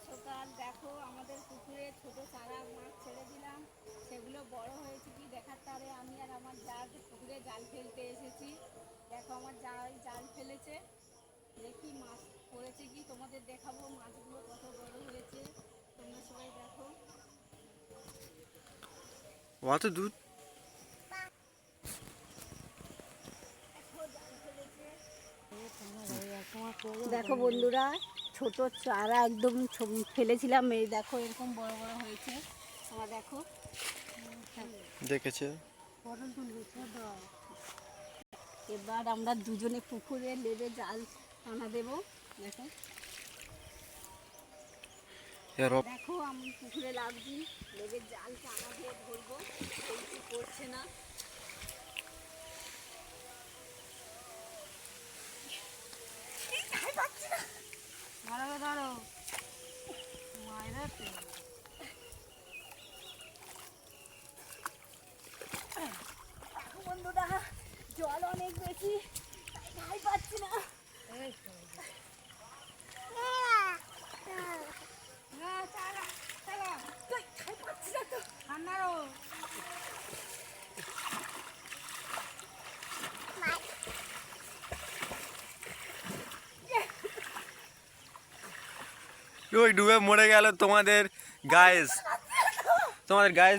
সকাল দেখো আমাদের পুকুরে ছোট চারা মাছ ছেড়ে দিলাম, সেগুলো বড় হয়েছে কি দেখার তারে আমি আর আমার জাল পুকুরে জাল ফেলতে এসেছি। দেখো আমার জাল ফেলেছে, দেখি মাছ পড়েছে কি তোমাদের দেখাবো, মাছগুলো কত বড় হয়েছে তোমরা সবাই দেখো। অত দুধ দেখো বন্ধুরা, ছোট চারা একদম ফেলেছিলাম, এই দেখো এরকম বড় বড় হয়েছে। তোমরা দেখো দেখেছে। এবার আমরা দুজনে পুকুরে নেমে জাল টানা দেবো। দেখো দেখো আমি পুকুরে লাগছি, নেমে জাল টানা দিয়ে ধরবো, কিছু করছে না। ধরো বন্ধুরা, জল অনেক বেশি, তাই ভয় পাচ্ছি না। ওই ডুবে মরে গেল তোমাদের গায়েস,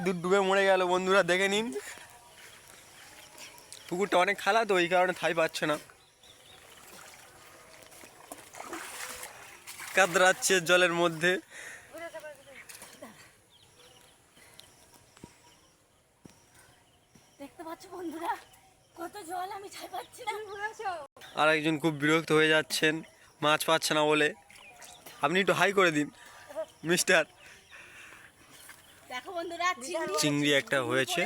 দুধ ডুবে মরে গেল। বন্ধুরা দেখে নিন, পুকুরটা অনেক খালা তো, ওই কারণে থাই পাচ্ছে না, কাতরাচ্ছে জলের মধ্যে। দেখতে পাচ্ছ বন্ধুরা কত জল, আমি ছাই পাচ্ছি না। আর একজন খুব বিরক্ত হয়ে যাচ্ছেন মাছ পাচ্ছে না বলে। আপনি একটু হাই করে দিন মিস্টার। দেখো বন্ধুরা চিংড়ি একটা হয়েছে।